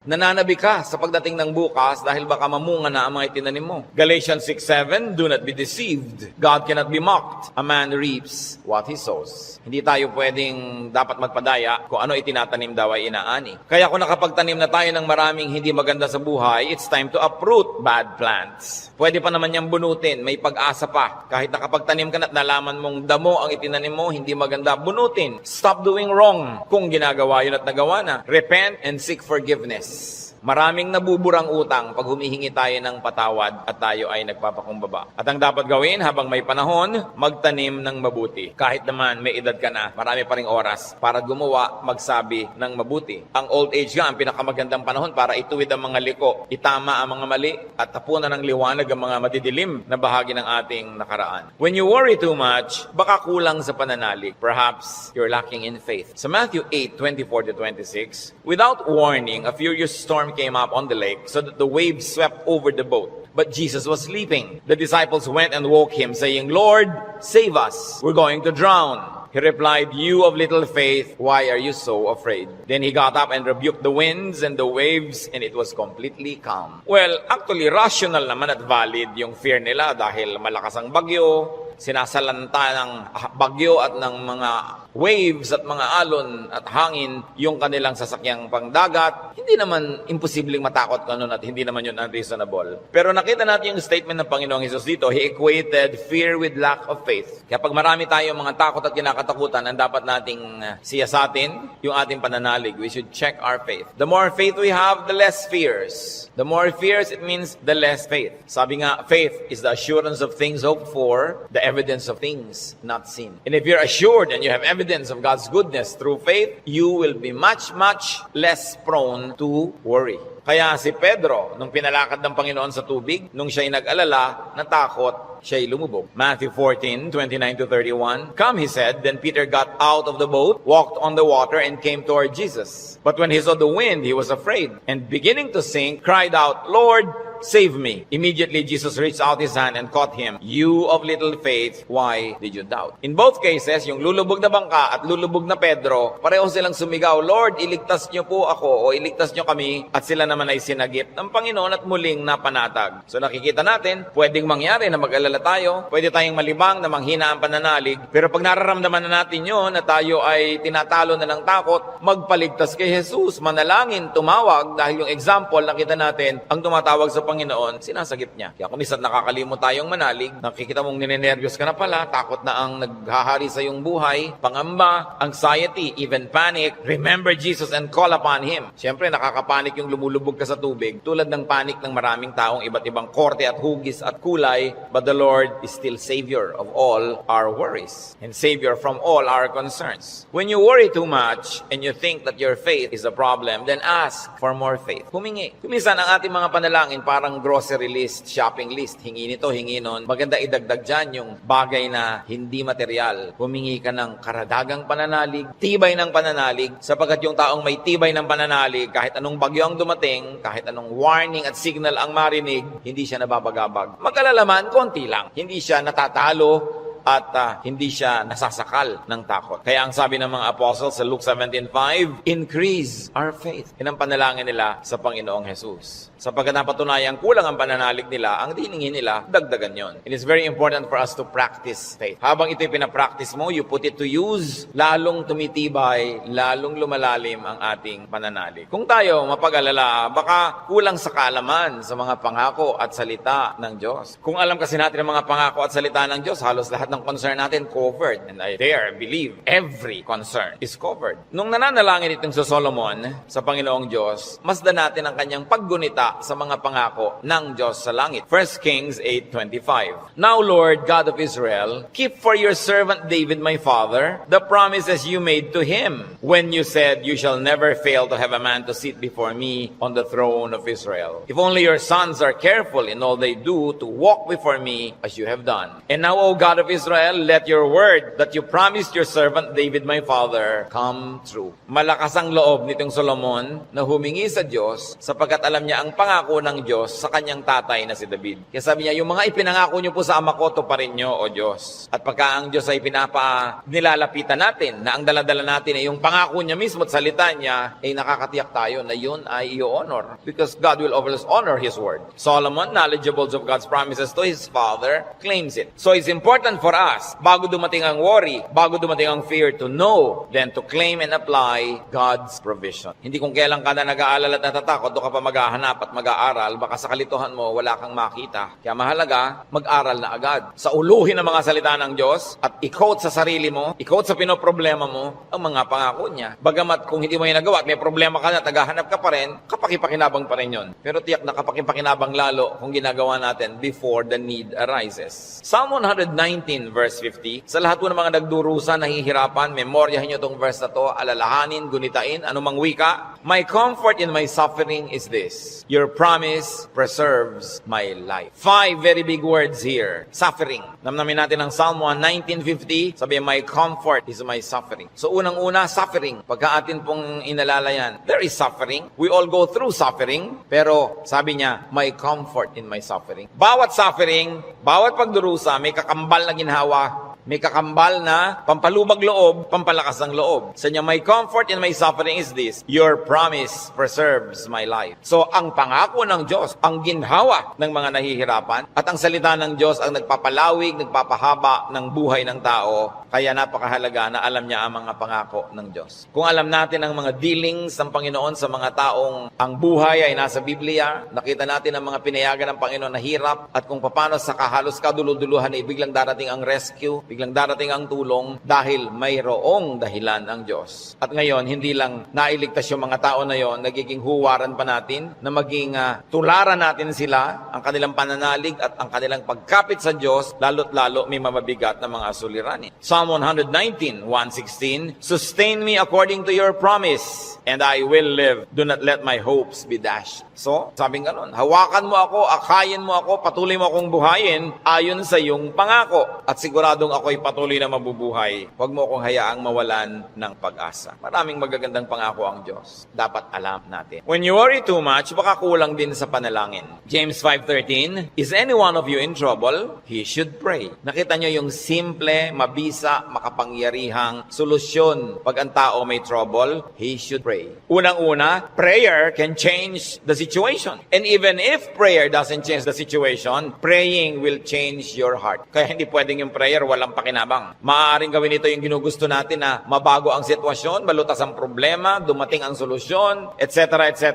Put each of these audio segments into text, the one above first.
Nananabi ka sa pagdating ng bukas dahil baka mamunga na ang mga itinanim mo. Galatians 6:7, do not be deceived. God cannot be mocked. A man reaps what he sows. Hindi tayo pwedeng dapat magpadaya kung ano itinatanim daw ay inaani. Kaya kung nakapagtanim na tayo ng maraming hindi maganda sa buhay, it's time to uproot bad plants. Pwede pa naman niyang bunutin, may pag-asa pa. Kahit nakapagtanim ka na at nalaman mong damo ang itinanim mo, hindi maganda, bunutin. Stop doing wrong. Kung ginagawa yun at nagawa na, repent and seek forgiveness. Maraming nabuburang utang pag humihingi tayo ng patawad at tayo ay nagpapakumbaba. At ang dapat gawin habang may panahon, magtanim ng mabuti. Kahit naman may edad ka na, marami pa ring oras para gumawa, magsabi ng mabuti. Ang old age nga, ang pinakamagandang panahon para ituwid ang mga liko, itama ang mga mali, at tapunan ng liwanag ang mga madidilim na bahagi ng ating nakaraan. When you worry too much, baka kulang sa pananalig. Perhaps you're lacking in faith. Sa Matthew 8:24-26, without warning, a furious storm came up on the lake so that the waves swept over the boat. But Jesus was sleeping. The disciples went and woke him, saying, Lord, save us. We're going to drown. He replied, you of little faith, why are you so afraid? Then he got up and rebuked the winds and the waves, and it was completely calm. Well, actually, rational naman at valid yung fear nila dahil malakas ang bagyo, sinasalanta ng bagyo at ng mga waves at mga alon at hangin yung kanilang sasakyang pangdagat. Hindi naman imposibleng matakot ka nun at hindi naman yun unreasonable. Pero nakita natin yung statement ng Panginoong Hesus dito. He equated fear with lack of faith. Kaya pag marami tayong mga takot at kinakatakutan, ang dapat nating siyasatin yung ating pananalig. We should check our faith. The more faith we have, the less fears. The more fears, it means the less faith. Sabi nga, faith is the assurance of things hoped for, the evidence of things not seen. And if you're assured and you have evidence of God's goodness through faith, you will be much, much less prone to worry. Kaya si Pedro, nung pinalakad ng Panginoon sa tubig, nung siya'y nag-alala, natakot, siya'y lumubog. Matthew 14:29-31. Come, he said. Then Peter got out of the boat, walked on the water, and came toward Jesus. But when he saw the wind, he was afraid, and beginning to sink, cried out, Lord, save me. Immediately, Jesus reached out his hand and caught him. You of little faith, why did you doubt? In both cases, yung lulubog na bangka at lulubog na Pedro, pareho silang sumigaw, Lord, iligtas niyo po ako o iligtas niyo kami, at sila naman ay sinagip ng Panginoon at muling napanatag. So nakikita natin, pwedeng mangyari na mag-alala tayo, pwede tayong malibang na manghina ang pananalig, pero pag nararamdaman na natin yun na tayo ay tinatalo na ng takot, magpaligtas kay Jesus, manalangin, tumawag, dahil yung example, nakita natin, ang tumatawag sa Panginoon, sinasagip niya. Kaya kung isa't nakakalimot tayong manalig, nakikita mong ninenervyos ka na pala, takot na ang naghahari sa iyong buhay, pangamba, anxiety, even panic, remember Jesus and call upon Him. Siyempre, nakakapanik yung lumulubog ka sa tubig, tulad ng panik ng maraming taong iba't ibang korte at hugis at kulay, but the Lord is still Savior of all our worries and Savior from all our concerns. When you worry too much and you think that your faith is a problem, then ask for more faith. Humingi. Kuminsan ang ating mga panalangin parang grocery list, shopping list. Hingi nito, hingi nun. Maganda idagdag dyan yung bagay na hindi material. Humingi ka ng karadagang pananalig, tibay ng pananalig, sapagkat yung taong may tibay ng pananalig, kahit anong bagyo ang dumating, kahit anong warning at signal ang marinig, hindi siya nababagabag. Mag-alalaman, konti lang. Hindi siya natatalo at hindi siya nasasakal ng takot. Kaya ang sabi ng mga apostles sa Luke 17:5, increase our faith. Yan ang panalangin nila sa Panginoong Jesus. Sapagkat napatunayan kulang ang pananalig nila, ang diningin nila, dagdagan yon. It is very important for us to practice faith. Habang ito'y pinapractice mo, you put it to use, lalong tumitibay, lalong lumalalim ang ating pananalig. Kung tayo mapag-alala, baka kulang sa kaalaman sa mga pangako at salita ng Diyos. Kung alam kasi natin ang mga pangako at salita ng Diyos, halos lahat ng concern natin covered. And I dare believe every concern is covered. Nung nananalangin itong sa Solomon sa Panginoong Diyos, masdan natin ang kanyang paggunita sa mga pangako ng Diyos sa langit. 1 Kings 8:25. Now, Lord, God of Israel, keep for your servant David, my father, the promises you made to him when you said, you shall never fail to have a man to sit before me on the throne of Israel. If only your sons are careful in all they do to walk before me as you have done. And now, O God of Israel, Israel, let your word that you promised your servant David my father come true. Malakas ang loob nitong Solomon na humingi sa Diyos sapagkat alam niya ang pangako ng Diyos sa kanyang tatay na si David. Kaya sabi niya, yung mga ipinangako niyo po sa ama ko, tuparin niyo, O Diyos. At pagka ang Diyos ay nilalapitan natin, na ang daladala natin ay yung pangako niya mismo at salita niya, ay nakakatiyak tayo na yun ay i-honor. Because God will always honor His word. Solomon, knowledgeable of God's promises to his father, claims it. So it's important for us, bago dumating ang worry, bago dumating ang fear, to know, then to claim and apply God's provision. Hindi kung kailan ka na nag-aalala at natatakot, doon ka pa maghahanap at mag-aaral, baka sa kalituhan mo, wala kang makita. Kaya mahalaga, mag-aral na agad. Sa uluhin ng mga salita ng Diyos, at i-quote sa sarili mo, i-quote sa pinoproblema mo, ang mga pangako niya. Bagamat kung hindi mo yung nagawa at may problema ka na, tagahanap ka pa rin, kapakipakinabang pa rin yun. Pero tiyak na kapakipakinabang lalo kung ginagawa natin before the need arises. Psalm 119 verse 50, sa lahat po ng mga nagdurusa, nahihirapan, memoryahin nyo itong verse na to, alalahanin, gunitain, anumang wika. My comfort in my suffering is this, your promise preserves my life. 5 very big words here. Suffering. Namnamin natin ang Psalm 119:50, sabi, my comfort is my suffering. So unang-una, suffering. Pagka atin pong inalala yan, there is suffering. We all go through suffering, pero sabi niya, my comfort in my suffering. Bawat suffering, bawat pagdurusa, may kakambal na ginhawa. May kakambal na pampalubag loob, pampalakas ng loob. Sa niya, my comfort in my suffering is this, your promise preserves my life. So, ang pangako ng Diyos, ang ginhawa ng mga nahihirapan, at ang salita ng Diyos ang nagpapalawig, nagpapahaba ng buhay ng tao. Kaya napakahalaga na alam niya ang mga pangako ng Diyos. Kung alam natin ang mga dealings ng Panginoon sa mga taong ang buhay ay nasa Biblia, nakita natin ang mga pinayagan ng Panginoon na hirap, at kung paano sa kahalos kaduluduluhan ay biglang darating ang rescue, biglang darating ang tulong dahil mayroong dahilan ang Diyos. At ngayon, hindi lang nailigtas yung mga tao na yon, nagiging huwaran pa natin na maging tularan natin sila, ang kanilang pananalig at ang kanilang pagkapit sa Diyos, lalo't lalo may mamabigat na mga suliranin. Psalm 119, 116, sustain me according to your promise, and I will live. Do not let my hopes be dashed. So, sabing ganun, hawakan mo ako, akayin mo ako, patuloy mo akong buhayin ayon sa iyong pangako. At siguradong ako'y patuloy na mabubuhay. Huwag mo akong hayaang mawalan ng pag-asa. Maraming magagandang pangako ang Diyos. Dapat alam natin. When you worry too much, baka kulang din sa panalangin. James 5:13, is any one of you in trouble? He should pray. Nakita nyo yung simple, mabisa, makapangyarihang solusyon. Pag ang tao may trouble, he should pray. Unang-una, prayer can change the situation. And even if prayer doesn't change the situation, praying will change your heart. Kaya hindi pwedeng yung prayer walang pakinabang. Maaaring gawin ito yung ginugusto natin na mabago ang sitwasyon, malutas ang problema, dumating ang solusyon, etc. etc.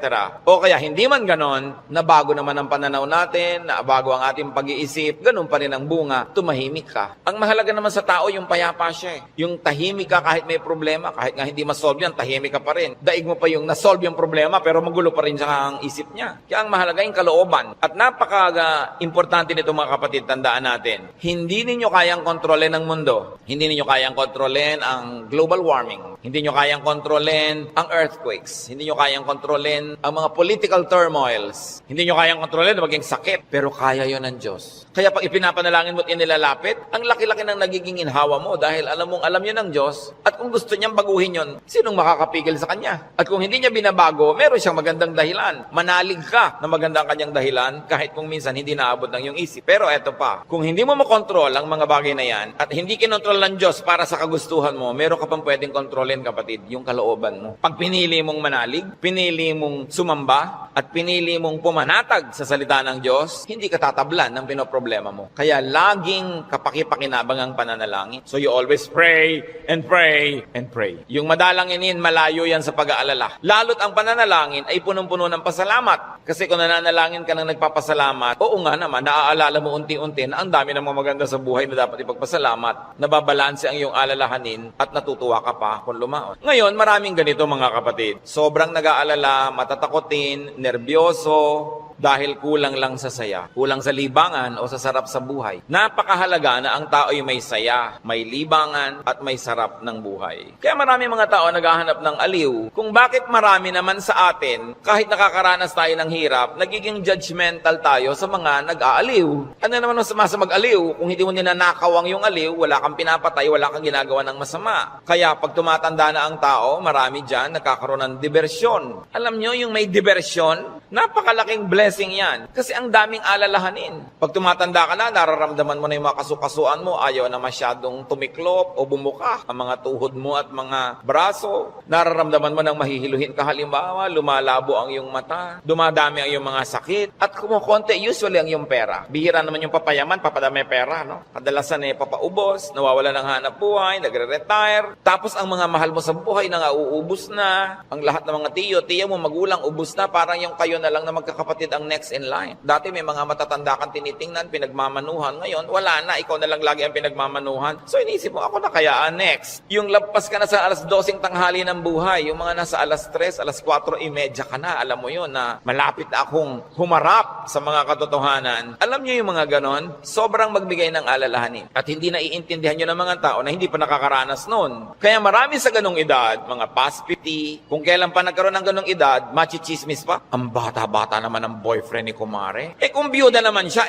O kaya hindi man ganon, nabago naman ang pananaw natin, nabago ang ating pag-iisip, ganun pa rin ang bunga, tumahimik ka. Ang mahalaga naman sa tao, yung payapa siya. Yung tahimik ka kahit may problema, kahit nga hindi masolve yan, tahimik ka pa rin. Daig mo pa yung nasolve yung problema, pero magulo pa rin siya ang isip niya. Kaya ang mahalaga yung kalooban. At napaka-importante nito mga kapatid, tandaan natin, hindi ninyo kayang kontrolin ang mundo. Hindi ninyo kayang kontrolin ang global warming. Hindi nyo kayang kontrolin ang earthquakes. Hindi nyo kayang kontrolin ang mga political turmoils. Hindi nyo kayang kontrolin na maging sakit. Pero kaya yon ng Diyos. Kaya pag ipinapanalangin mo at inilalapit, ang laki-laki ng nagiging inhawa mo dahil alam mong alam yun ng Diyos. At kung gusto niyang baguhin yun, sinong makakapigil sa Kanya? At kung hindi niya binabago, meron siyang magandang dahilan. Manalig ka na magandang kanyang dahilan kahit kung minsan hindi naabot ng iyong isip. Pero eto pa, kung hindi mo makontrol ang mga bagay na yan at hindi kinontrol ng Diyos para sa kagustuhan mo, meron ka pang pwedeng kontrolin, kapatid, yung kalooban mo. Pag pinili mong manalig, pinili mong sumamba, at pinili mong pumanatag sa salita ng Diyos, hindi ka tatablan ng pinoproblema mo. Kaya laging kapakipakinabang ang pananalangin. So you always pray and pray and pray. Yung madalanginin, malayo yan sa pag-aalala. Lalo't ang pananalangin ay punong-puno ng pasalamat. Kasi kung nananalangin ka ng nagpapasalamat, oo nga naman, naaalala mo unti-unti na ang dami ng mga maganda sa buhay na dapat ipagpasalamat, nababalanse ang iyong alalahanin at natutuwa ka pa kung lumaon. Ngayon, maraming ganito mga kapatid. Sobrang nag-aalala, matatakotin, nerbyoso, dahil kulang lang sa saya, kulang sa libangan o sa sarap sa buhay. Napakahalaga na ang tao ay may saya, may libangan at may sarap ng buhay. Kaya marami mga tao naghahanap ng aliw. Kung bakit marami naman sa atin, kahit nakakaranas tayo ng hirap, nagiging judgmental tayo sa mga nag-aaliw. Ano naman mas sa mag-aliw? Kung hindi mo ninanakaw ang yung aliw, wala kang pinapatay, wala kang ginagawa ng masama. Kaya pag tumatanda na ang tao, marami dyan nagkakaroon ng diversyon. Alam nyo, yung may diversyon, napakalaking blessing yan. Kasi ang daming alalahanin. Pag tumatanda ka na, nararamdaman mo na yung mga kasukasuan mo, ayaw na masyadong tumiklop o bumuka ang mga tuhod mo at mga braso. Nararamdaman mo nang mahihiluhin ka, halimbawa, lumalabo ang iyong mata, dumadami ang iyong mga sakit, at kumukonti usually ang iyong pera. Bihira naman yung papayaman, papadami pera, no? Kadalasan papaubos, nawawala ng hanap buhay, nagre-retire, tapos ang mga mahal mo sa buhay na uubos na, ang lahat ng mga tiya mo, magulang, ubos na, parang yung kayo na lang na magkakapatid ang next in line. Dati may mga matatanda kang tinitingnan, pinagmamanuhan, ngayon wala na, ikaw na lang lagi ang pinagmamanuhan. So inisip mo, ako na kaya next. Yung lampas ka na sa alas 12 tanghali ng buhay, yung mga nasa alas 3, alas 4:30 ka na, alam mo yun na malapit na akong humarap sa mga katotohanan. Alam niyo yung mga ganon, sobrang magbigay ng alalahanin. At hindi na iintindihan nyo ng mga tao na hindi pa nakakaranas noon. Kaya marami sa ganong edad, mga past 50, kung kailan pa nagkaroon ng ganong edad, machichismis pa. Ang bata-bata naman ang boyfriend ni kumare. Kung biyuda naman siya,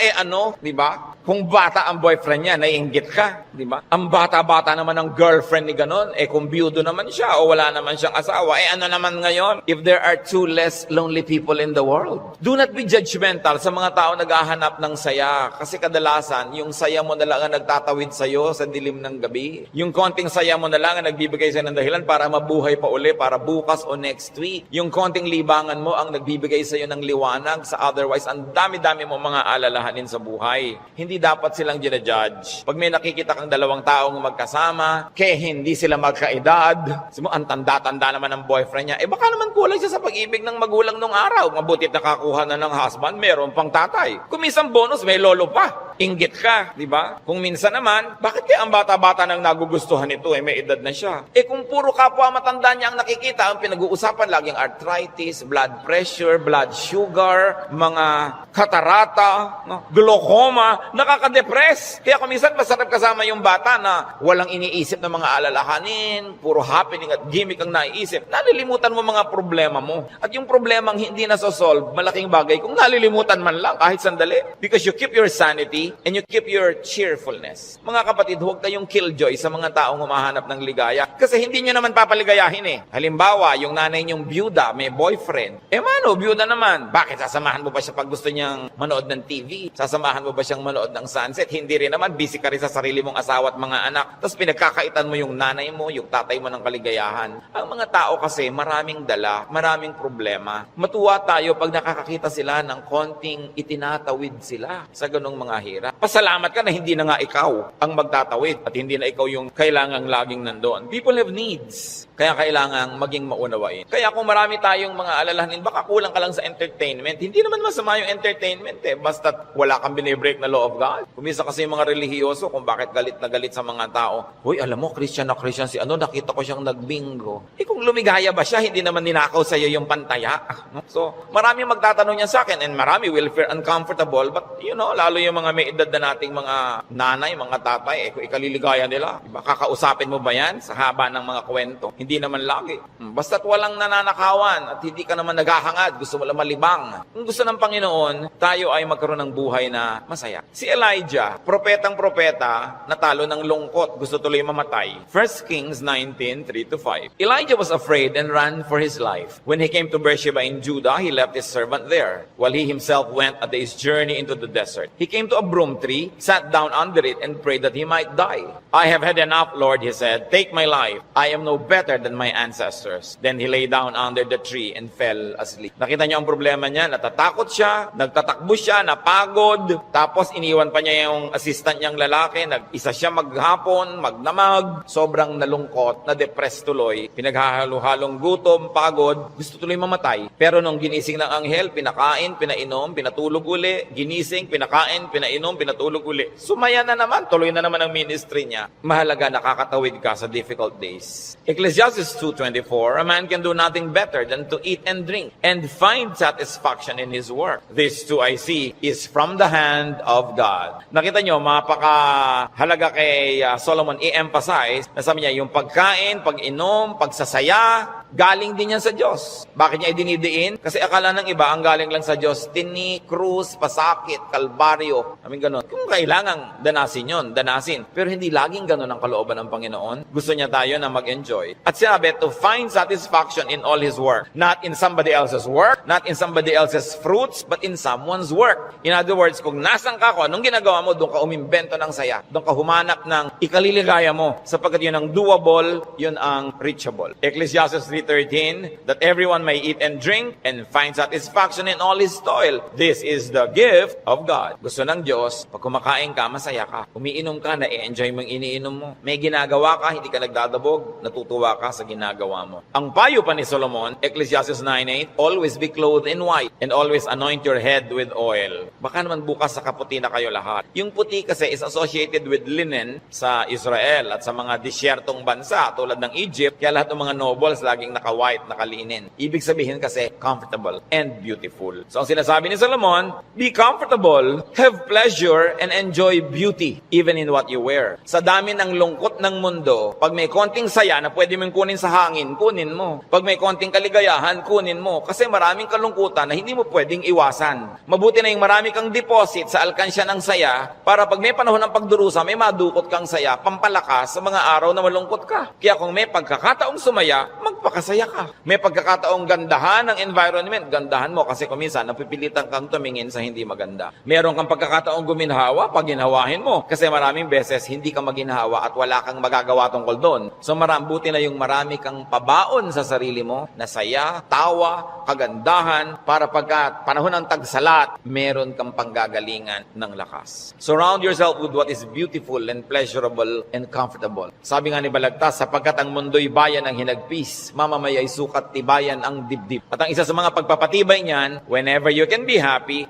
di ba? Kung bata ang boyfriend niya, naiinggit ka, di ba? Ang bata-bata naman ang girlfriend ni ganon, kung biyudo naman siya o wala naman siyang asawa, ano naman ngayon? If there are 2 less lonely people in the world. Do not be judgmental sa mga tao naghahanap ng saya. Kasi kadalasan, yung saya mo na lang ang nagtatawid sa'yo sa dilim ng gabi. Yung konting saya mo na lang ang nagbibigay sa'yo ng dahilan para mabuhay pa uli, para bukas o next week. Yung konting libangan mo ang nagbibigay sa'yo ng liwanag sa otherwise, ang dami-dami mo mga alalahanin sa buhay. Hindi dapat silang ginajudge. Pag may nakikita kang dalawang taong magkasama, hindi sila magkaedad, ang tanda-tanda naman ng boyfriend niya, baka naman kulang siya sa pag-ibig ng magulang nung araw. Mabutit nakakuha na ng husband, meron pang tatay. Kung minsan bonus, may lolo pa. Inggit ka, di ba? Kung minsan naman, bakit kaya ang bata-bata nang nagugustuhan ito, may edad na siya? Kung puro kapwa matanda niya ang nakikita, ang pinag-uusapan laging arthritis, blood pressure, blood sugar, mga katarata, glaucoma, nakaka-depress. Kaya kung minsan masarap kasama yung bata na walang iniisip ng mga alalahanin, puro happening at gimmick ang naiisip, nalilimutan mo mga problema mo. At yung problemang hindi nasosolve, malaking bagay kung nalilimutan man lang kahit sandali. Because you keep your sanity and you keep your cheerfulness. Mga kapatid, huwag kayong killjoy sa mga taong humahanap ng ligaya. Kasi hindi nyo naman papaligayahin Halimbawa, yung nanay nyong byuda, may boyfriend. Mano, byuda naman. Bakit sasamahan mo ba siya pag gusto niyang manood ng TV? Sasamahan mo ba siyang manood ng sunset? Hindi rin naman. Busy ka rin sa sarili mong asawa at mga anak. Tapos pinagkakaitan mo yung nanay mo, yung tatay mo ng kaligayahan. Ang mga tao kasi maraming dala, maraming problema. Matuwa tayo pag nakakakita sila ng konting itinatawid sila sa ganong mga hirap. Pasalamat ka na hindi na nga ikaw ang magtatawid at hindi na ikaw yung kailangang laging nandoon. People have needs. Kaya kailangang maging maunawain. Kaya kung marami tayong mga alalahanin, baka kulang ka lang sa entertainment. Hindi naman masama yung entertainment Basta wala kang binibreak na law of God. Kumisa kasi yung mga relihiyoso kung bakit galit na galit sa mga tao. Hoy, alam mo, Christian na Christian si nakita ko siyang nagbingo. Kung lumigaya ba siya, hindi naman ninakaw sa iyo yung pantaya. So, marami magtatanong niya sa akin and marami will feel uncomfortable. But, lalo yung mga may edad na nating mga nanay, mga tatay, kung ikaliligaya nila, diba? Kakausapin mo ba yan sa haba ng mga kwento? Hindi naman lagi. Basta't walang nananakawan at hindi ka naman naghahangad, gusto mo lang malibang. Kung gusto ng Panginoon, tayo ay magkaroon ng buhay na masaya. Si Elijah, propetang-propeta, natalo ng lungkot, gusto tuloy mamatay. 1 Kings 19:3-5. Elijah was afraid and ran for his life. When he came to Beersheba in Judah, he left his servant there, while he himself went a day's journey into the desert. He came to a broom tree, sat down under it, and prayed that he might die. I have had enough, Lord, he said. Take my life. I am no better than my ancestors. Then he lay down under the tree and fell asleep. Nakita niyo ang problema niya, natatakot siya, nagtatakbo siya, napagod, tapos iniwan pa niya yung assistant niyang lalaki, nag-isa siya maghapon, magnamag, sobrang nalungkot, na-depressed tuloy, pinaghahalo-halong gutom, pagod, gusto tuloy mamatay. Pero nung ginising ng anghel, pinakain, pinainom, pinatulog uli, ginising, pinakain, pinainom, pinainom, pinatulog uli. Sumaya na naman, tuloy na naman ang ministry niya. Mahalaga, nakakatawid ka sa difficult days. Ecclesiastes 2:24, a man can do nothing better than to eat and drink and find satisfaction in his work. This too I see is from the hand of God. Nakita nyo, mapakahalaga kay Solomon i-emphasize na sabi niya, yung pagkain, pag-inom, pagsasaya, galing din yan sa Diyos. Bakit niya idinidiin? Kasi akala ng iba, ang galing lang sa Diyos, tini, krus, pasakit, kalbaryo. I mean, ganun. Kung kailangan danasin yon, danasin. Pero hindi laging ganun ang kalooban ng Panginoon. Gusto niya tayo na mag-enjoy. At sinabi, to find satisfaction in all His work. Not in somebody else's work, not in somebody else's fruits, but in someone's work. In other words, kung nasan ka ko, anong ginagawa mo, doon ka umimbento ng saya. Doon ka humanap ng ikaliligaya mo. Sapagkat yun ang doable, yun ang reachable. Ecclesiastes 3:13, that everyone may eat and drink and find satisfaction in all his toil. This is the gift of God. Gusto ng Diyos, pag kumakain ka, masaya ka. Umiinom ka, na-enjoy mo yung iniinom mo. May ginagawa ka, hindi ka nagdadabog, natutuwa ka sa ginagawa mo. Ang payo pa ni Solomon, Ecclesiastes 9:8, always be clothed in white and always anoint your head with oil. Baka naman bukas sa kaputi na kayo lahat. Yung puti kasi is associated with linen sa Israel at sa mga disyertong bansa tulad ng Egypt, kaya lahat ng mga nobles laging naka-white, nakalinen. Ibig sabihin kasi comfortable and beautiful. So ang sinasabi ni Solomon, be comfortable, have pleasure, and enjoy beauty even in what you wear. Sa dami ng lungkot ng mundo, pag may konting saya na pwede mong kunin sa hangin, kunin mo. Pag may konting kaligayahan, kunin mo. Kasi maraming kalungkutan na hindi mo pwedeng iwasan. Mabuti na yung marami kang deposit sa alkansya ng saya para pag may panahon ng pagdurusa, may madukot kang saya, pampalakas sa mga araw na malungkot ka. Kaya kung may pagkakataong sumaya, magpakasaya ka. May pagkakataong gandahan ng environment, gandahan mo kasi kung minsan napipilitan kang tumingin sa hindi maganda. Meron kang pagkakataong guminhawa, paginhawahin mo. Kasi maraming beses hindi ka maginhawa at wala kang magagawa tungkol doon. So buti na yung marami kang pabaon sa sarili mo na saya, tawa, kagandahan, para pagka panahon ng tagsalat, meron kang panggagalingan ng lakas. Surround yourself with what is beautiful and pleasurable and comfortable. Sabi nga ni Balagtas, sapagkat ang mundo'y bayan ng hinagpis, mamamaya'y sukat tibayan ang dibdib. At ang isa sa mga pagpapatibay niyan, whenever you can be happy,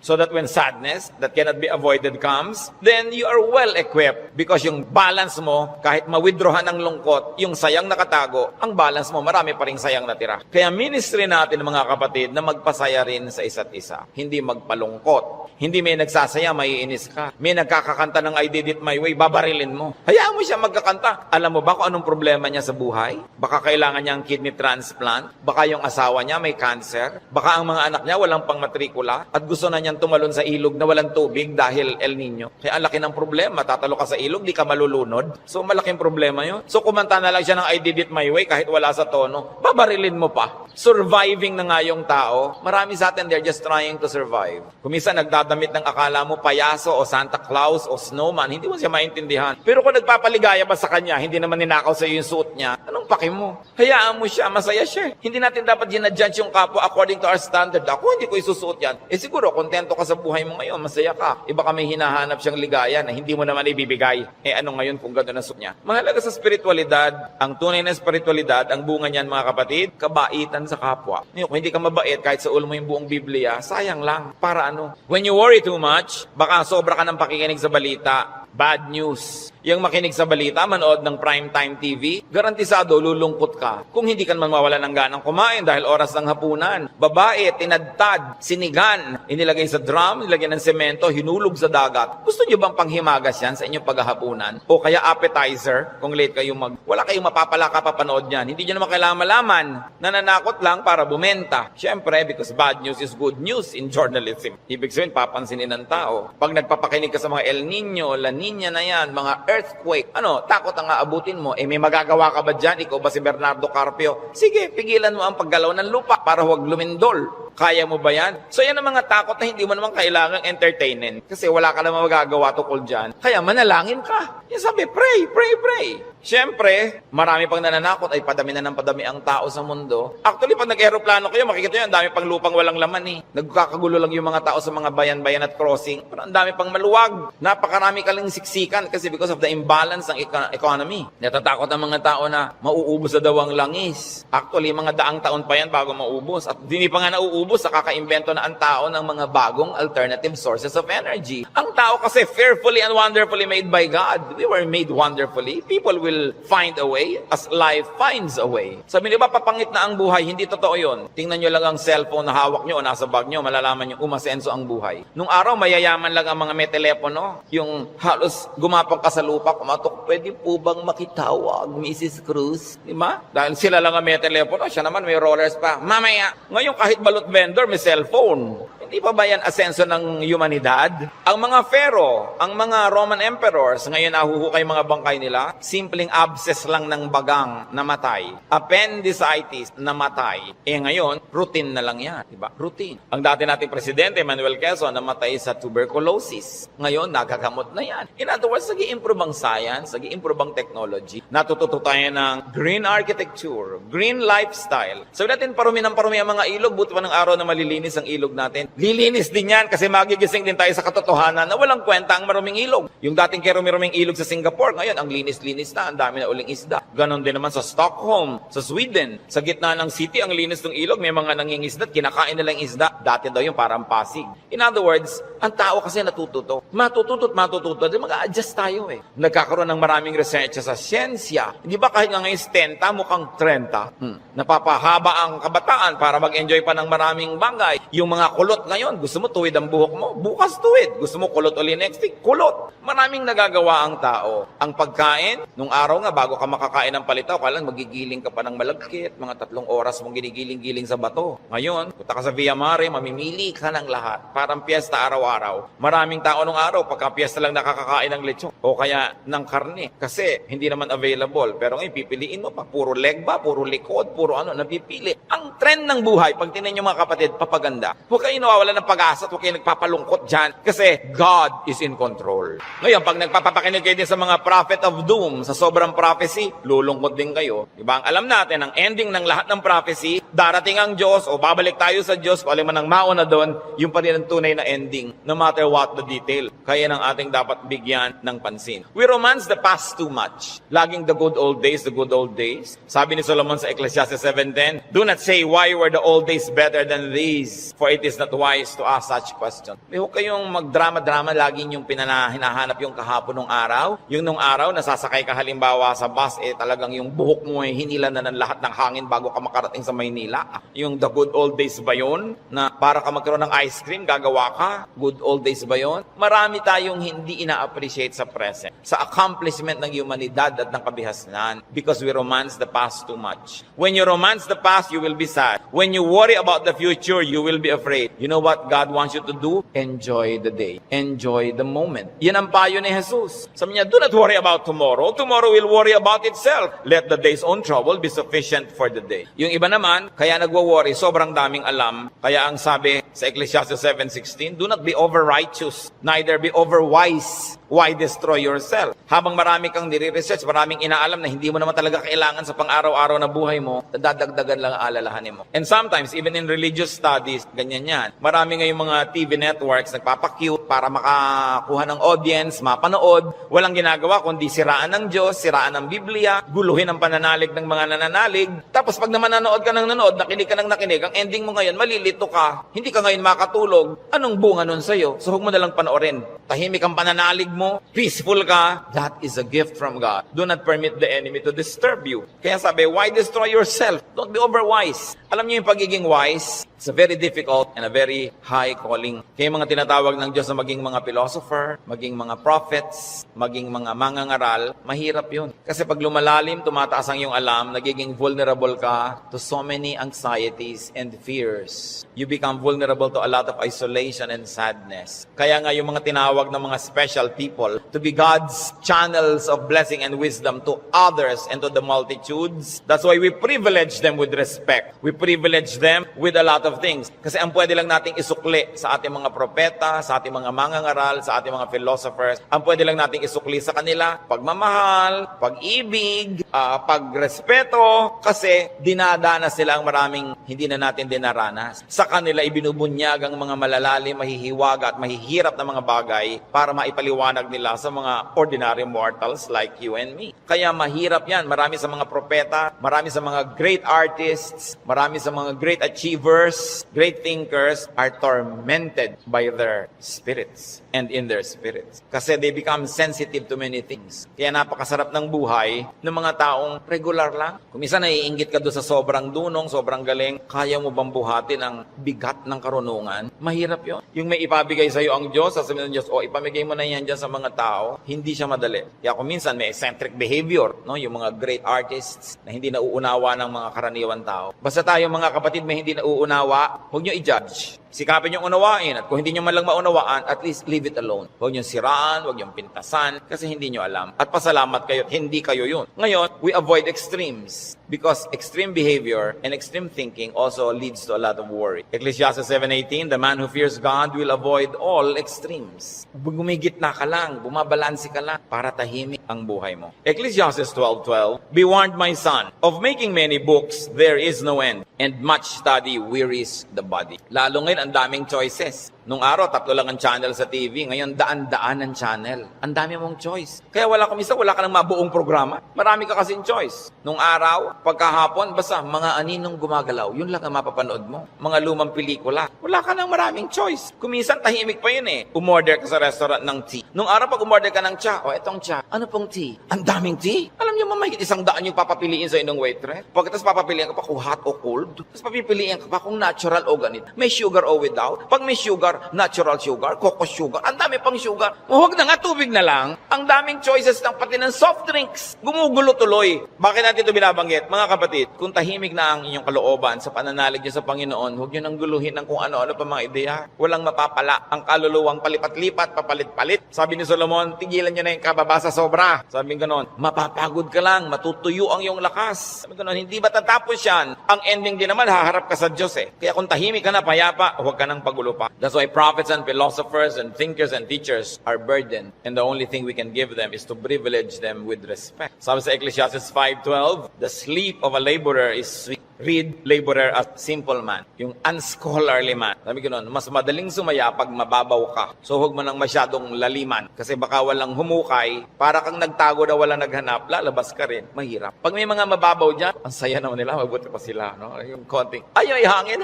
so that when sadness that cannot be avoided comes, then you are well equipped because yung balance mo, kahit ma-withdrawhan ng lungkot, yung sayang nakatago, ang balance mo, marami pa ring sayang natira. Kaya ministry natin mga kapatid na magpasaya rin sa isa't isa, hindi magpalungkot. Hindi may nagsasaya, maiinis ka. May nagkakakanta ng I did it my way, babarilin mo. Hayaan mo siya magkakanta. Alam mo ba kung anong problema niya sa buhay? Baka kailangan niya ang kidney transplant, baka yung asawa niya may cancer, baka ang mga anak niya walang pangmatrikula, at gusto na niyang tumalon sa ilog na walang tubig dahil El Nino. Kaya ang laki ng problema, tatalo ka sa ilog, di ka malulunod. So malaking problema yun. So kumanta na lang siya ng I did it my way kahit wala sa tono, babarilin mo pa. Surviving na nga yung tao. Marami sa atin, they're just trying to survive. Kung minsan nagdadamit ng akala mo payaso o Santa Claus o snowman, hindi mo siya maintindihan. Pero kung nagpapaligaya ba sa kanya, hindi naman ninakaw sa iyo yung suot niya, anong paki mo? Hayaan mo siya, masaya siya. Hindi natin dapat ginadjudge yung kapwa according to our standard. Ako, hindi ko isusuot yan. Siguro, kontento ka sa buhay mo ngayon, masaya ka. Iba ka may hinahanap siyang ligaya na hindi mo naman ibibigay. Ano ngayon kung gano'n ang suot niya? Mahalaga sa spiritualidad, ang tunay na spiritualidad, ang bunga niyan mga kapatid, kabaitan sa kapwa. Kung hindi ka mabait, kahit sa ulo mo yung buong Biblia, sayang lang. Para ano? When you worry too much, baka sobra ka ng pakikinig sa balita, bad news. Yung makinig sa balita, manood ng primetime TV, garantisado lulungkot ka. Kung hindi ka man mawala ng ganang kumain dahil oras ng hapunan. Babae, tinadtad, sinigan, inilagay sa drum, nilagyan ng semento, hinulog sa dagat. Gusto niyo bang panghimagas yan sa inyong paghahapunan? O kaya appetizer, kung late kayo wala kayong mapapala ka papanood yan. Hindi niyo naman kailangan malaman. Nananakot lang para bumenta. Siyempre, because bad news is good news in journalism. Ibig sabihin, papansinin ng tao. Pag nagpapakinig ka sa mga El Nino, La Nina na yan, mga earthquake, takot ang aabutin mo. May magagawa ka ba dyan? Ikaw ba si Bernardo Carpio? Sige, pigilan mo ang paggalaw ng lupa para huwag lumindol. Kaya mo ba yan? So yan ang mga takot na hindi mo naman kailangang entertainin. Kasi wala ka naman magagawa tukol dyan. Kaya manalangin ka. Yan sabi, pray, pray, pray. Siyempre, marami pang nananakot ay padami na ng padami ang tao sa mundo. Actually, pag nag-aeroplano kayo, makikita nyo, ang dami pang lupang walang laman eh. Nagkakagulo lang yung mga tao sa mga bayan-bayan at crossing. Pero ang dami pang maluwag. Napakarami ka lang siksikan kasi because of the imbalance ng economy. Natatakot ang mga tao na mauubos na daw ang langis. Actually, mga daang taon pa yan bago maubos. At hindi pa nga nauubos. inubos sa kakaimbento na ang tao ng mga bagong alternative sources of energy. Ang tao kasi fearfully and wonderfully made by God. We were made wonderfully. People will find a way as life finds a way. Sabi niyo ba, papangit na ang buhay? Hindi totoo yun. Tingnan nyo lang ang cellphone na hawak nyo o nasa bag nyo, malalaman nyo umasenso ang buhay. Nung araw, mayayaman lang ang mga may telepono. Yung halos gumapang ka sa lupa, kumatok, pwede po bang makitawag, Mrs. Cruz? Di ba? Dahil sila lang ang may telepono, siya naman may rollers pa. Mamaya, ngayon kahit balot vendor, may cellphone. Hindi pa ba yan asenso ng humanidad? Ang mga pharaoh, ang mga Roman emperors, ngayon nahuhukay mga bangkay nila, simpleng abscess lang ng bagang namatay. Appendicitis namatay. Ngayon, routine na lang yan. Diba? Routine. Ang dati nating presidente, Manuel Quezon, namatay sa tuberculosis. Ngayon, nagagamot na yan. In other words, nag-i-improve ang science, nag-i-improve ang technology. Natututo tayo ng green architecture, green lifestyle. Sabi natin, parumi ang mga ilog, buti pa ng araw na malilinis ang ilog natin. Lilinis din yan kasi magigising din tayo sa katotohanan na walang kwenta ang maruming ilog. Yung dating kerumi-ruming ilog sa Singapore, ngayon ang linis-linis na, ang dami na uling isda. Ganon din naman sa Stockholm, sa Sweden. Sa gitna ng city, ang linis ng ilog, may mga nangingisda at kinakain nilang isda. Dati daw yung parang Pasig. In other words, ang tao kasi natututo. Matututo. Mag-a-adjust tayo eh. Nagkakaroon ng maraming research sa siyensya. Hindi ba kahit nga ngayon 10, mukhang 30? Napapahaba ang kabataan para mag-enjoy pa ng maraming bagay. Yung mga kulot ngayon, gusto mo tuwid ang buhok mo, bukas tuwid. Gusto mo kulot uli next week, kulot. Maraming nagagawa ang tao. Ang pagkain, nung araw nga, bago ka makakain ng palitaw, kailan magigiling ka pa ng malagkit, mga 3 oras mong ginigiling-giling sa bato. Ngayon, punta ka sa Via Mare, mamimili ka ng lahat. Parang piyesta araw-araw. Maraming tao nung araw, pagka piyesta lang nakakakain ng lechon o kaya ng karne. Kasi hindi naman available. Pero ngayon, pipiliin mo pa, puro leg ba, puro likod, puro napipili. Ang trend ng buhay, pag tinan nyo mga kapatid, papaganda. Huwag kayo nawawala ng pag-asa at huwag kayo nagpapalungkot dyan kasi God is in control. Ngayon, pag nagpapakinig kayo din sa mga prophet of doom, sa sobrang prophecy, lulungkot din kayo. Diba? Ang alam natin, ang ending ng lahat ng prophecy, darating ang Diyos o babalik tayo sa Diyos, o alam mo nang mauna doon, yung pa rin ang tunay na ending, no matter what the detail. Kaya nang ating dapat bigyan ng pansin. We romance the past too much. Laging the good old days, the good old days. Sabi ni Solomon sa Ecclesiastes 7:10, do not say, why were the old days better than these? For it is not wise to ask such question. Huwag kayong magdrama-drama, laging yung hinahanap yung kahapon ng araw. Yung nung araw, nasasakay ka halimbawa sa bus, talagang yung buhok mo hinila na ng lahat ng hangin bago ka makarating sa Maynila. Yung the good old days ba yun? Na para ka magkaroon ng ice cream, gagawa ka? Good old days ba yun? Marami tayong hindi ina-appreciate sa present, sa accomplishment ng humanidad at ng kabihasnan because we romance the past too much. When you romance the past, you will be sad. When you worry about the future, you will be afraid. You know what God wants you to do? Enjoy the day. Enjoy the moment. Yan ang payo ni Jesus. Sabi niya, do not worry about tomorrow. Tomorrow will worry about itself. Let the day's own trouble be sufficient for the day. Yung iba naman, kaya nagwo-worry, sobrang daming alam. Kaya ang sabi sa Ecclesiastes 7:16, do not be over-righteous, neither be over-wise. Why destroy yourself? Habang marami kang nire-research, maraming inaalam na hindi mo naman talaga kailangan sa pang-araw-araw na buhay mo, dadagdagan lang ang alalahanin mo. And sometimes, even in religious studies, ganyan yan. Marami ngayong mga TV networks nagpapakute para makakuha ng audience, mapanood. Walang ginagawa kundi siraan ng Diyos, siraan ng Biblia, guluhin ang pananalig ng mga nananalig. Tapos pag naman nanood ka ng nanood, nakinig ka ng nakinig, ang ending mo ngayon, malilito ka. Hindi ka ngayon makatulog. Anong bunga nun sa'yo? So huwag mo nalang panoorin. Tahimik ang pananalig mo, peaceful ka. That is a gift from God. Do not permit the enemy to disturb you. Kaya sabi, why destroy yourself? Don't be overwise. Alam niyo yung pagiging wise, it's a very difficult and a very high calling. Kaya mga tinatawag ng Diyos na maging mga philosopher, maging mga prophets, maging mga mangangaral, mahirap yun. Kasi pag lumalalim, tumataas ang iyong alam, nagiging vulnerable ka to so many anxieties and fears. You become vulnerable to a lot of isolation and sadness. Kaya nga yung mga tinawag ng mga special people to be God's channels of blessing and wisdom to others and to the multitudes. That's why we privilege them with respect. We privilege them with a lot of things. Kasi ang pwede lang nating isukli sa ating mga propeta, sa ating mga mangangaral, sa ating mga philosophers, ang pwede lang nating isukli sa kanila, pagmamahal, pag-ibig, pagrespeto, kasi dinadanas sila ang maraming hindi na natin dinaranas. Sa kanila ibinubunyag ang mga malalalim, mahihiwaga at mahihirap na mga bagay buhay para maipaliwanag nila sa mga ordinary mortals like you and me. Kaya mahirap yan. Marami sa mga propeta, marami sa mga great artists, marami sa mga great achievers, great thinkers are tormented by their spirits and in their spirits. Kasi they become sensitive to many things. Kaya napakasarap ng buhay ng mga taong regular lang. Kung minsan naiinggit ka doon sa sobrang dunong, sobrang galing, kaya mo bang buhatin ang bigat ng karunungan? Mahirap yon. Yung may ipabigay sa iyo ang Diyos, sasabihin ng Diyos, ipamigay mo na yan dyan sa mga tao, hindi siya madali. Kaya kung minsan may eccentric behavior, no? Yung mga great artists na hindi nauunawa ng mga karaniwan tao. Basta tayo mga kapatid may hindi nauunawa, huwag nyo i-judge. Sikapin nyo unawain at kung hindi nyo man lang maunawaan, at least leave it alone. Huwag nyo siraan, huwag nyo pintasan kasi hindi nyo alam. At pasalamat kayo, hindi kayo yun. Ngayon, we avoid extremes because extreme behavior and extreme thinking also leads to a lot of worry. Ecclesiastes 7:18, the man who fears God will avoid all extremes. Gumigitna ka lang, bumabalansi ka lang para tahimik ang buhay mo. Ecclesiastes 12:12, be warned my son, of making many books there is no end, and much study wearies the body. Lalo ngayon, ang daming choices. Nung araw, 3 lang ang channel sa TV. Ngayon, daan-daan ang channel. Ang dami mong choice. Kaya wala ka nang mabuong programa. Marami ka kasing choice. Nung araw, pagkahapon, basta mga aninong gumagalaw. Yun lang ang mapapanood mo. Mga lumang pelikula. Wala ka nang maraming choice. Kuminsan, tahimik pa yun eh. Umorder ka sa restaurant ng tea. Nung araw, pag umorder ka ng cha, etong cha. Ano pong tea? Ang daming tea. Alam niyo, mamahit 100 yung papapiliin sa inong waitress. Pagkatapos papapiliin ka pa kung hot o cold. Tapos papipiliin ka pa kung natural o ganito. May sugar o without. Pag may sugar, natural sugar, coco sugar, ang dami pang sugar. Huwag na nga, tubig na lang. Ang daming choices ng pati ng soft drinks. Gumugulo tuloy. Bakit natin ito binabanggit? Mga kapatid, kung tahimik na ang inyong kalooban sa pananalig niyo sa Panginoon, huwag niyo nang guluhin ng kung ano-ano pa mga ideya. Walang mapapala. Ang kaluluwang palipat-lipat, papalit-palit. Sabi ni Solomon, tigilan niyo na yung kababa sa sobra. Sabi ganon, mapapagod ka lang, matutuyo ang iyong lakas. Sabi ganon, hindi ba tatapos yan? Ang ending din naman, haharap ka sa Diyos eh. Kaya kung tahimik ka na, payapa, huwag ka nang pagulo pa. That's why prophets and philosophers and thinkers and teachers are burdened, and the only thing we can give them is to privilege them with respect. Sabi sa Ecclesiastes 5:12, the sleep of a laborer is sweet. Read laborer as simple man. Yung unscholarly man. Sabi ko nun, mas madaling sumaya pag mababaw ka. So huwag mo nang masyadong laliman. Kasi baka walang humukay, para kang nagtago na walang naghanap, lalabas ka rin. Mahirap. Pag may mga mababaw dyan, ang saya naman nila, mabuti pa sila. No? Yung konting, ay hangin.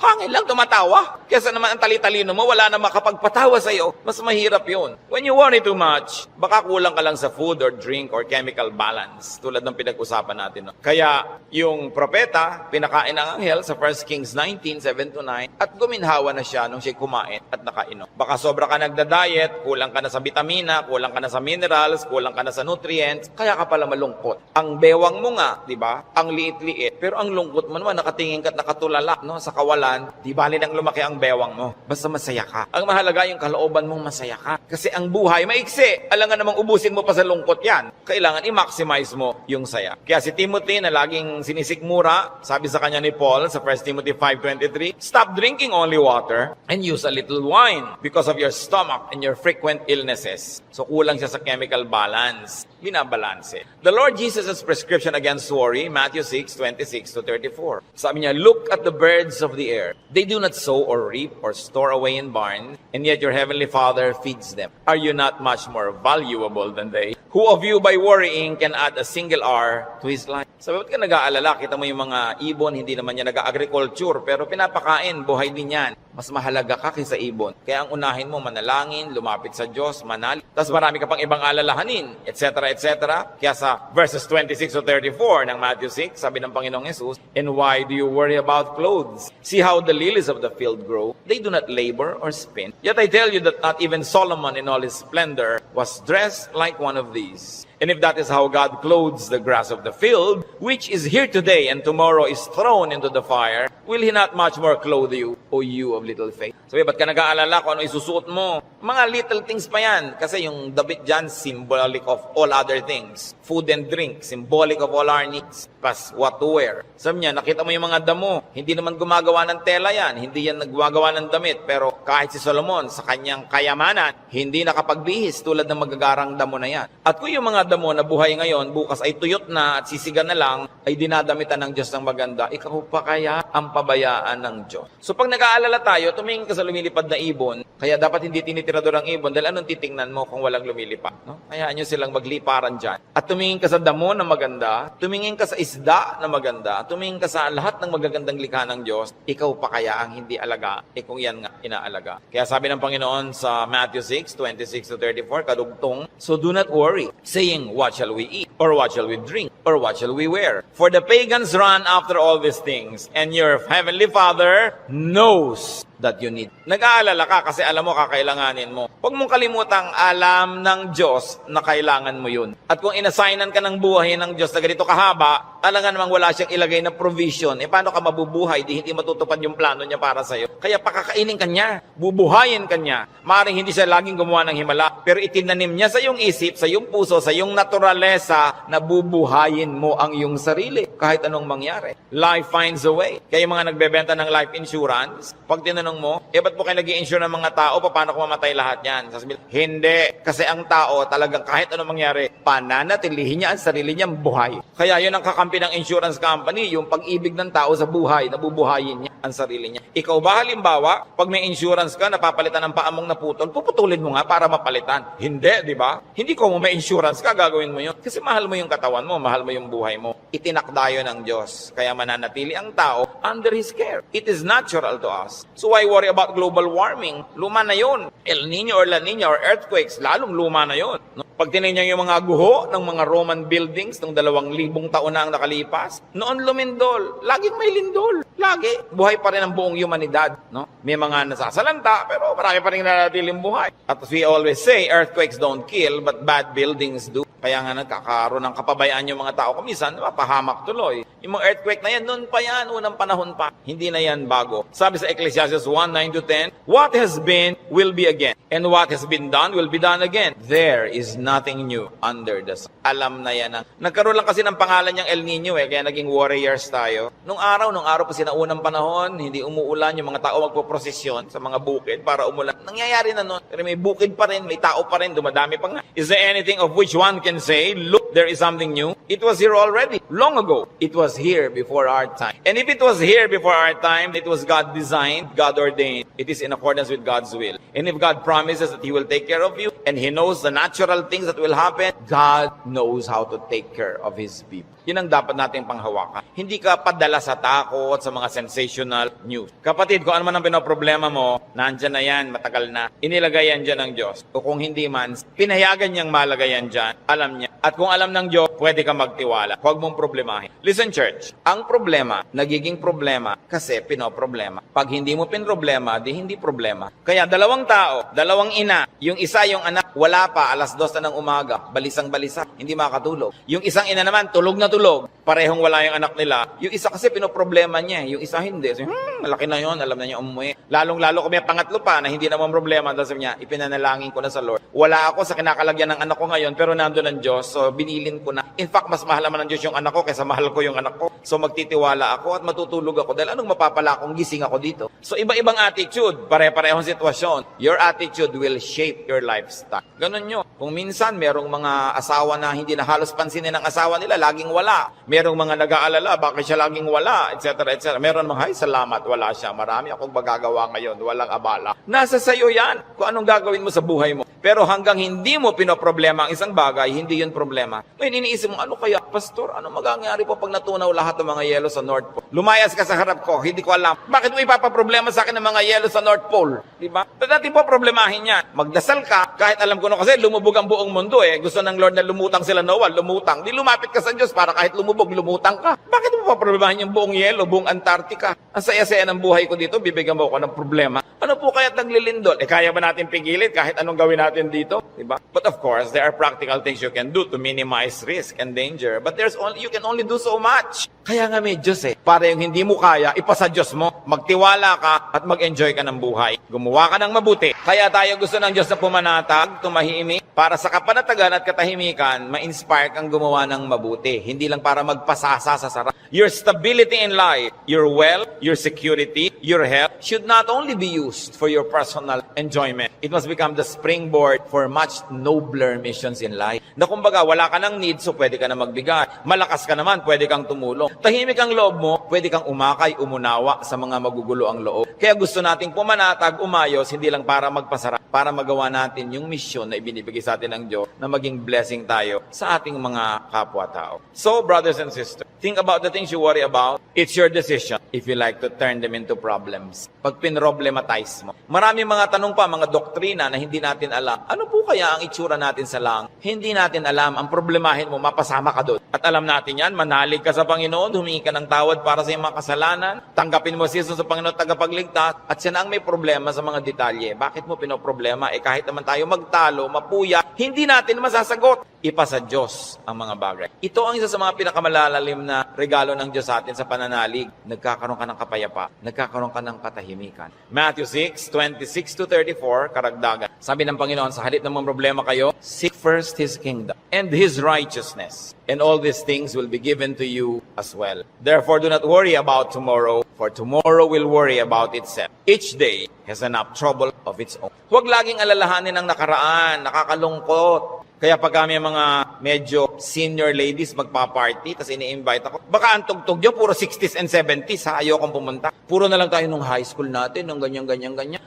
Hangin lang, tumatawa. Kesa naman ang tali-talino mo, wala na makapagpatawa sa'yo. Mas mahirap yun. When you worry too much, baka kulang ka lang sa food or drink or chemical balance. Tulad ng pinag-usapan natin. No? Kaya yung propeta, pinakain ang anghel sa 1 Kings 19:7-9 at guminhawa na siya nung siya kumain at nakainom. Baka sobra ka nagda-diet, kulang ka na sa vitamina, kulang ka na sa minerals, kulang ka na sa nutrients, kaya ka pala malungkot. Ang bewang mo nga, di ba? Ang liit-liit, pero ang lungkot mo naman, nakatingin ka at nakatulala, no? Sa kawalan, di bali nang lumaki ang bewang mo. Basta masaya ka. Ang mahalaga yung kalooban mong masaya ka. Kasi ang buhay maiksi. Alam nga namang ubusin mo pa sa lungkot yan. Kailangan i-maximize mo yung saya. Kaya si Timothy na laging sinisikmura, sabi sa kanya ni Paul sa 1 Timothy 5:23, stop drinking only water and use a little wine because of your stomach and your frequent illnesses. So kulang siya sa chemical balance. Binabalanse. The Lord Jesus' prescription against worry, Matthew 6:26-34. Sabi niya, look at the birds of the air. They do not sow or reap or store away in barns, and yet your heavenly Father feeds them. Are you not much more valuable than they? Who of you by worrying can add a single hour to his life? Sabi, ba't ka nag-aalala? Kita mo yung mga ibon, hindi naman yan nag-agriculture, pero pinapakain, buhay din yan. Mas mahalaga ka kaysa ibon. Kaya ang unahin mo, manalangin, lumapit sa Diyos, manali. Tapos marami ka pang ibang alalahanin, etc., etc. Kaya sa verses 26-34 ng Matthew 6, sabi ng Panginoong Jesus, and why do you worry about clothes? See how the lilies of the field grow. They do not labor or spin. Yet I tell you that not even Solomon in all his splendor was dressed like one of these. And if that is how God clothes the grass of the field, which is here today and tomorrow is thrown into the fire, will He not much more clothe you, O you of little faith? Sabi, ba't ka nag-aalala kung ano isusuot mo? Mga little things pa yan. Kasi yung damit dyan, symbolic of all other things. Food and drink, symbolic of all our needs. Plus, what to wear. Sabi niya, nakita mo yung mga damo. Hindi naman gumagawa ng tela yan. Hindi yan naggagawa ng damit. Pero kahit si Solomon, sa kanyang kayamanan, hindi nakapagbihis tulad ng magagarang damo na yan. At kung yung mga damo na buhay ngayon, bukas ay tuyot na at sisigan na lang, ay dinadamitan ng Diyos ng maganda, ikaw pa kaya ang pabayaan ng Diyos. So pag nag-aalala tayo, tumingin ka sa lumilipad na ibon. Kaya dapat hindi tinitirador ang ibon dahil anong titingnan mo kung walang lumilipad? No? Hayaan nyo silang magliparan dyan. At tumingin ka sa damo na maganda, tumingin ka sa isda na maganda, tumingin ka sa lahat ng magagandang likha ng Diyos, ikaw pa kaya ang hindi alaga, kung yan nga inaalaga. Kaya sabi ng Panginoon sa Matthew 6:26-34, kadugtong, so do not worry, saying, what shall we eat? Or what shall we drink? Or what shall we wear? For the pagans run after all these things, and your heavenly Father knows that you need. Nag-aalala ka kasi alam mo kakailanganin mo. Huwag mong kalimutang alam ng Diyos na kailangan mo yun. At kung inassignan ka ng buhay ng Diyos na ganito kahaba, alangan namang wala siyang ilagay na provision. Paano ka mabubuhay? Hindi matutupad yung plano niya para sa'yo. Kaya pakakainin ka niya. Bubuhayin ka niya. Maaaring hindi siya laging gumawa ng himala, pero itinanim niya sa iyong isip, sa iyong puso, sa iyong naturalesa na bubuhayin mo ang iyong sarili. Kahit anong mangyari. Life finds a way. Kaya yung mga nagbebenta ng life insurance, pag tinanong mo, ba't po kayo nag-i-insure ng mga tao? Paano kung mamatay lahat yan? Sasabihin, hindi. Kasi ang tao talagang kahit anong mangyari, pananatilihin niya ang sarili niyang buhay. Kaya yun ang kakampi ng insurance company, yung pag-ibig ng tao sa buhay, nabubuhayin niya ang sarili niya. Ikaw ba halimbawa, pag may insurance ka, napapalitan ng paamong naputol, puputulin mo nga para mapalitan. Hindi, di ba? Hindi ko may insurance ka, gagawin mo yun. Kasi mahal mo yung katawan mo, mahal mo yung buhay mo. Itinakda yun ng Diyos. Kaya mananatili ang tao under His care. It is natural to us. So why worry about global warming? Luma na yun. El Nino or La Nina or earthquakes, lalong luma na yun. No? Pag tinignan yung mga guho ng mga Roman buildings ng 2,000 taon na ang nakalipas, noon lumindol. Laging may lindol. Lagi. Buhay pa rin ang buong humanidad. No? May mga nasasalanta, pero marami pa rin nanatiling buhay. At as we always say, earthquakes don't kill, but bad buildings do. Kaya nga nagkakaroon ng kapabayaan yung mga tao. Kumisan, mapahamak tuloy. Yung mga earthquake na yan, noon pa yan, unang panahon pa. Hindi na yan bago. Sabi sa Ecclesiastes 1:9-10, what has been will be again, and what has been done will be done again. There is nothing new under the sun. Alam na yan. Nagkaroon lang kasi ng pangalan niyang El Nino kaya naging warriors tayo. Nung araw pa sinaunang panahon, hindi umuulan, yung mga tao magpoprosesyon sa mga bukid para umulan. Nangyayari na noon. Pero may bukid pa rin, may tao pa rin, dumadami pa nga. Is there anything of which one can say, look, there is something new? It was here already, long ago. It was here before our time. And if it was here before our time, it was God designed, God ordained. It is in accordance with God's will. And if God promises that He will take care of you, and He knows the natural things that will happen, God knows how to take care of His people. Yun ang dapat nating panghawakan. Hindi ka padala sa takot, sa mga sensational news. Kapatid, kung ano man ang pinoproblema mo, nandyan na yan, matagal na. Inilagay yan dyan ng Diyos. O kung hindi man, pinayagan niyang malagay yan dyan. Alam niya. At kung alam ng Diyos, pwede ka magtiwala. Huwag mong problemahin. Listen, church. Ang problema, nagiging problema kasi pinoproblema. Pag hindi mo pinroblema, di hindi problema. Kaya dalawang tao, dalawang ina, yung isa yung anak, wala pa, 2:00 ng umaga, balisang-balisa, hindi makatulog. Yung isang ina naman, tulog na tulog, parehong wala yung anak nila. Yung isa kasi pinoproblema niya, yung isa hindi. So, malaki na yon, alam na niya umuwi. Lalong-lalo kung may pangatlo pa na hindi naman problema, dahil sabi niya, ipinanalangin ko na sa Lord. Wala ako sa kinakalagyan ng anak ko ngayon, pero nandun ang Diyos, so binilin ko na. In fact, mas mahal naman ng Diyos yung anak ko kaysa mahal ko yung anak ko. So magtitiwala ako at matutulog ako dahil anong mapapala kung gising ako dito. So iba-ibang attitude, pare-parehong sitwasyon. Your attitude will shape your lifestyle. Ganun nyo. Kung minsan merong mga asawa na hindi na halos pansinin ng asawa nila, laging wala. Merong mga nag-aalala, bakit siya laging wala, etc. etc. Meron mga, salamat, wala siya. Marami akong magagawa ngayon, walang abala. Nasa sayo yan kung anong gagawin mo sa buhay mo. Pero hanggang hindi mo pinoproblema ang isang bagay, hindi yun problema. Ngayon, iniisip mo, ano kaya, Pastor, ano mangyayari po pag natunaw lahat ng mga yelo sa North Pole? Lumayas ka sa harap ko, hindi ko alam. Bakit mo ipapaproblema sa akin ng mga yelo sa North Pole? Diba? Dati po problemahin yan. Magdasal ka, kahit alam ko na kasi lumubog ang buong mundo eh. Gusto ng Lord na lumutang sila Noah, lumutang. Di lumapit ka sa Diyos para kahit lumubog, lumutang ka. Bakit mo paproblemahin yung buong yelo, buong Antarctica? Ang saya-saya ng buhay ko dito, bibigyan mo ako ng problema. Ano po kaya't naglilindol? Kaya ba natin pigilin kahit anong gawin natin dito? Diba? But of course, there are practical things you can do to minimize risk and danger. But you can only do so much. Kaya nga may Diyos eh. Para yung hindi mo kaya, ipasa Diyos mo. Magtiwala ka at mag-enjoy ka ng buhay. Gumawa ka ng mabuti. Kaya tayo gusto ng Diyos na pumanatag, tumahimik, para sa kapanatagan at katahimikan, ma-inspire kang gumawa ng mabuti. Hindi lang para magpasasa sa sarap. Your stability in life, your wealth, your security, your health, should not only be used for your personal enjoyment. It must become the springboard Lord for much nobler missions in life. Na kumbaga, wala ka ng need, so pwede ka na magbigay. Malakas ka naman, pwede kang tumulong. Tahimik ang loob mo, pwede kang umakay, umunawa sa mga magugulo ang loob. Kaya gusto nating pumanatag, umayos, hindi lang para magpasarap, para magawa natin yung misyon na ibinibigay sa atin ng Diyos, na maging blessing tayo sa ating mga kapwa-tao. So, brothers and sisters, think about the things you worry about. It's your decision if you like to turn them into problems. Pag pinroblematize mo. Maraming mga tanong pa, mga doktrina na hindi natin alam. Ano po kaya ang itsura natin sa langit? Hindi natin alam. Ang problemahin mo, mapasama ka doon. At alam natin yan, manalig ka sa Panginoon, humingi ka ng tawad para sa iyong mga kasalanan, tanggapin mo si Jesus sa Panginoon tagapagligtas, at siya na ang may problema sa mga detalye. Bakit mo pinoproblema? Kahit naman tayo magtalo, mapuya, hindi natin masasagot. Ipa sa Diyos ang mga bagay. Ito ang isa sa mga pinakamalalalim na regalo ng Diyos sa atin sa pananalig. Nagkakaroon ka ng kapayapaan. Nagkakaroon ka ng katahimikan. Matthew 6:26-34, karagdagan. Sabi ng Panginoon, sa halip ng mga problema kayo, seek first His kingdom and His righteousness, and all these things will be given to you as well. Therefore, do not worry about tomorrow, for tomorrow will worry about itself. Each day has enough trouble of its own. Huwag laging alalahanin ang nakaraan, nakakalungkot. Kaya pag kami mga medyo senior ladies magpa-party, tapos ini-invite ako, baka ang tugtog nyo, puro 60s and 70s, ha? Ayokong pumunta. Puro na lang tayo nung high school natin, nung ganyan.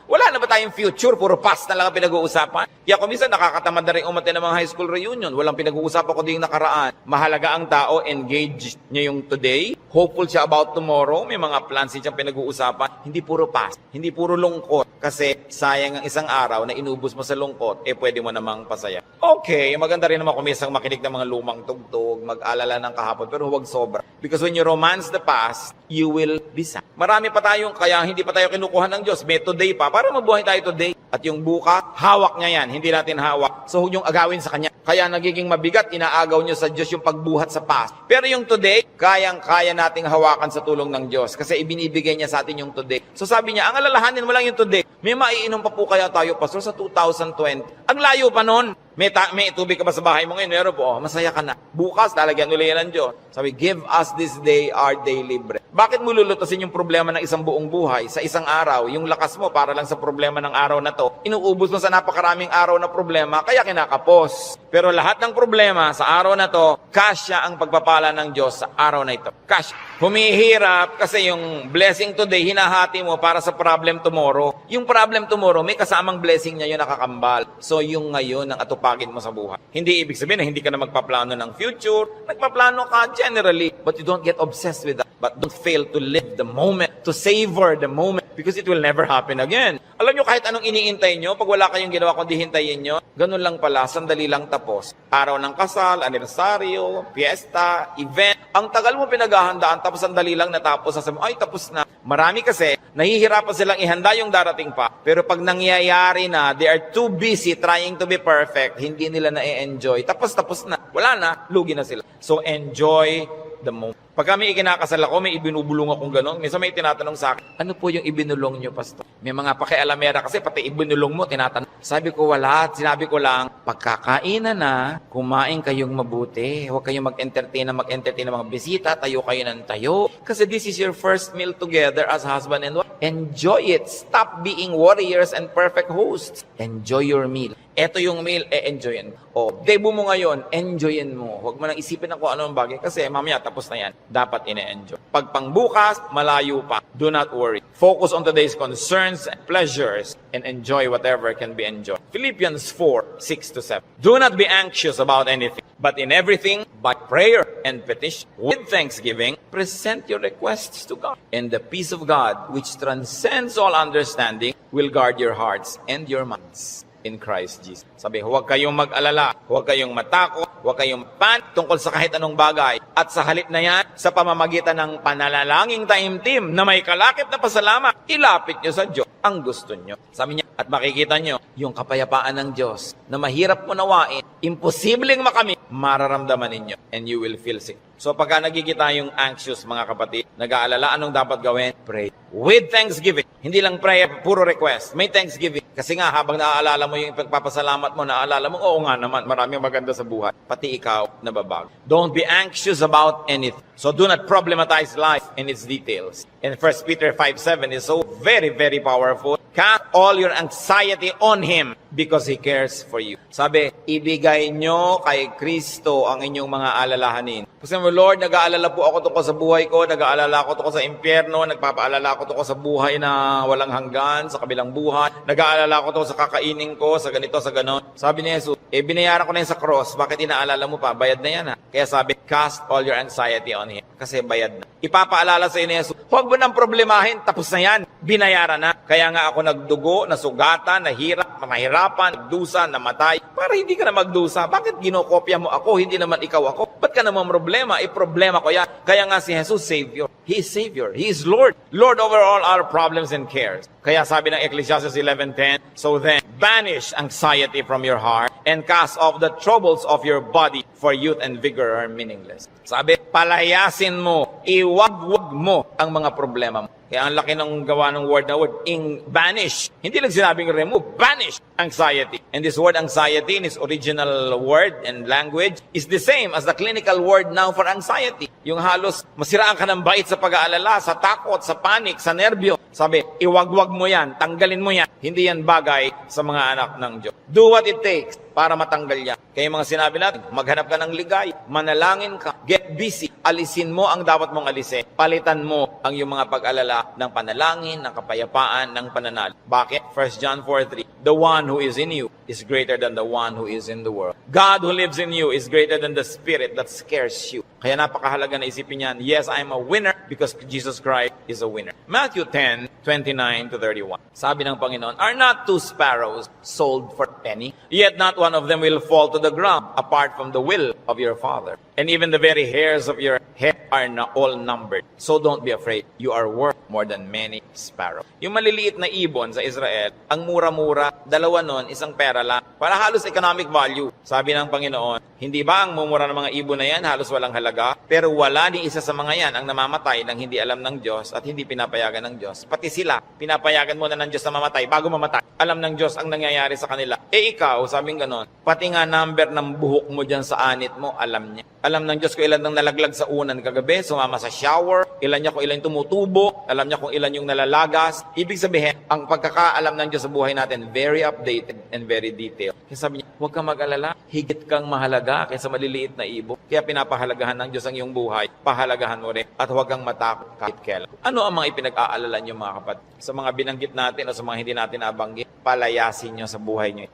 Wala na ba tayong future? Puro past na lang ang pinag-uusapan. Kaya kung minsan nakakatamad na rin umatin ng mga high school reunion, walang pinag-uusapan kundi yung nakaraan. Mahalaga ang tao, engage niya yung today, hopeful siya about tomorrow, may mga plans siyang pinag-uusapan, hindi puro past, hindi puro lungkot. Kasi sayang ang isang araw na inubos mo sa lungkot, pwede mo namang pasaya. Okay, maganda rin naman kung minsan makinig ng mga lumang tugtog, mag-alala ng kahapon, pero huwag sobra. Because when you romance the past, you will be sad. Marami pa tayong, kaya hindi pa tayo kinukuha ng Diyos. May today pa, para mabuhay tayo today. At yung bukas, hawak niya yan, hindi natin hawak. So huwag niyong agawin sa Kanya. Kaya nagiging mabigat, inaagaw niyo sa Diyos yung pagbuhat sa past. Pero yung today, kayang-kaya nating hawakan sa tulong ng Diyos. Kasi ibinibigay niya sa atin yung today. So sabi niya, ang alalahanin mo lang yung today. May maiinom pa po kaya tayo, Pastor, sa 2020. Ang layo pa nun. May tubig ka ba sa bahay mo ngayon? Meron po. Masaya ka na. Bukas, lalagyan ulit yan ng Diyos. Sabi, give us this day our daily bread. Bakit mo lulutasin yung problema ng isang buong buhay sa isang araw? Yung lakas mo para lang sa problema ng araw na to. Inuubos mo sa napakaraming araw na problema, kaya kinakapos. Pero lahat ng problema sa araw na to, kasya ang pagpapala ng Diyos sa araw na ito. Kasya. Humihirap kasi yung blessing today, hinahati mo para sa problem tomorrow. Yung problem tomorrow, may kasamang blessing niya yun nakakambal. So yung ngayon ang atupagin mo sa buhay. Hindi ibig sabihin na hindi ka na magpaplano ng future. Nagpaplano ka generally, but you don't get obsessed with that. But don't fail to live the moment, to savor the moment, because it will never happen again. Alam nyo, kahit anong iniintay nyo, pag wala kayong ginawa kundi hintayin nyo, ganun lang pala, sandali lang tapos. Araw ng kasal, anibersaryo, fiesta, event. Ang tagal mo pinaghahandaan, tapos sandali lang natapos. Sasabi mo, ay tapos na. Marami kasi, nahihirapan silang ihanda yung darating pa. Pero pag nangyayari na, they are too busy trying to be perfect, hindi nila na-enjoy. Tapos na. Wala na, lugi na sila. So enjoy the moment. Pag kami ikinakasal ako, may ibinubulong akong gano'n. Minsan may tinatanong sa akin, ano po yung ibinulong nyo, Pastor? May mga pakialamera kasi, pati ibinulong mo, tinatanong. Sabi ko, wala. Sinabi ko lang, pagkakainan na, kumain kayong mabuti. Huwag kayong mag-entertain ng mga bisita. Tayo kayo ng tayo. Kasi this is your first meal together as husband and wife. Enjoy it. Stop being warriors and perfect hosts. Enjoy your meal. Ito yung meal, enjoyin mo. O, debut mo ngayon, enjoyin mo. Huwag mo nang isipin na kung anong bagay kasi mamaya tapos na yan. Dapat ine-enjoy. Pag pangbukas, malayo pa. Do not worry. Focus on today's concerns and pleasures and enjoy whatever can be enjoyed. Philippians 4:6-7. Do not be anxious about anything, but in everything, by prayer and petition, with thanksgiving, present your requests to God. And the peace of God, which transcends all understanding, will guard your hearts and your minds in Christ Jesus. Sabi, huwag kayong mag-alala, huwag kayong matakot, huwag kayong tungkol sa kahit anong bagay. At sa halip na yan, sa pamamagitan ng panalalangin taimtim na may kalakip na pasalamat, ilapit nyo sa Diyos ang gusto nyo. Sabi niya, at makikita nyo yung kapayapaan ng Diyos na mahirap unawain, imposibleng makamit, mararamdaman ninyo and you will feel sick. So pagka nagigita yung anxious mga kapatid, nag-aalala, anong dapat gawin? Pray. With thanksgiving. Hindi lang pray, puro request. May thanksgiving. Kasi nga, habang naaalala mo yung pagpapasalamat mo, naaalala mo, oo nga naman, maraming maganda sa buhay. Pati ikaw, nababago. Don't be anxious about anything. So do not problematize life and its details. And 1 Peter 5:7 is so very, very powerful. Cast all your anxiety on Him because He cares for you. Sabi, ibigay nyo kay Kristo ang inyong mga alalahanin. Kasi mo, Lord, nag-aalala po ako tungkol sa buhay ko, nag-aalala ako tungkol sa impyerno, nagpapaalala ako tungkol sa buhay na walang hanggan, sa kabilang buhay, nag-aalala ako tungkol sa kakainin ko, sa ganito, sa ganon. Sabi ni Jesus, binayaran ko na yun sa cross, bakit inaalala mo pa? Bayad na yan ha. Kaya sabi, cast all your anxiety on Him. Kasi bayad na. Ipapaalala sa iyo ni Jesus, huwag mo nang problemahin, tapos na yan, binayaran na. Kaya nga ako nagdugo, nasugatan, nahirapan, nagdusa, namatay, para hindi ka na magdusa. Bakit ginokopya mo ako, hindi naman ikaw ako? Ba't ka naman problema? Problema ko yan. Kaya nga si Jesus, Savior. He is Savior. He is Lord. Lord over all our problems and cares. Kaya sabi ng Ecclesiastes 11:10, so then, banish anxiety from your heart and cast off the troubles of your body, for youth and vigor are meaningless. Sabi, palayasin mo, iwagwag mo ang mga problema mo. Kaya ang laki ng gawa ng word na word, banish. Hindi lang sinabing remove, banish anxiety. And this word anxiety in its original word and language is the same as the clinical word now for anxiety. Yung halos masiraan ka ng bait sa pag-aalala, sa takot, sa panic, sa nerbyo. Sabi, iwagwag mo yan, tanggalin mo yan. Hindi yan bagay sa mga anak ng Diyos. Do what it takes para matanggal yan. Kaya yung mga sinabi natin, maghanap ka ng ligay, manalangin ka, get busy, alisin mo ang dapat mong alisin, palitan mo ang iyong mga pag-alala ng panalangin, ng kapayapaan, ng pananal. Bakit? 1 John 4:3, the one who is in you is greater than the one who is in the world. God who lives in you is greater than the spirit that scares you. Kaya napakahalaga na isipin yan, yes, I am a winner because Jesus Christ is a winner. Matthew 10:29-31. Sabi ng Panginoon, are not two sparrows sold for a penny? Yet not one of them will fall to the ground apart from the will of your Father. And even the very hairs of your head are all numbered. So don't be afraid. You are worth more than many sparrows. Yung maliliit na ibon sa Israel, ang mura-mura, dalawa nun, isang pera lang. Para halos economic value. Sabi ng Panginoon, hindi ba ang mumura ng mga ibon na yan halos walang halaga? Pero wala ni isa sa mga yan ang namamatay nang hindi alam ng Diyos at hindi pinapayagan ng Diyos. Pati sila, pinapayagan muna ng Diyos na mamatay bago mamatay. Alam ng Diyos ang nangyayari sa kanila. Ikaw, sabing ganon, pati nga number ng buhok mo dyan sa anit mo, alam niya. Alam ng Diyos kung ilan nang nalaglag sa unan kagabi, sumama sa shower, ilan niya kung ilan tumutubo, alam niya kung ilan yung nalalagas. Ibig sabihin, ang pagkakaalam ng Diyos sa buhay natin, very updated and very detailed. Kaya sabi niya, huwag kang mag-alala, higit kang mahalaga kaysa maliliit na ibon. Kaya pinapahalagahan ng Diyos ang iyong buhay, pahalagahan mo rin, at huwag kang matakot kahit kailan. Ano ang mga ipinag-aalalan niyo mga kapatid? Sa mga binanggit natin o sa mga hindi natin nabanggit, palayasin niyo sa buhay niyo.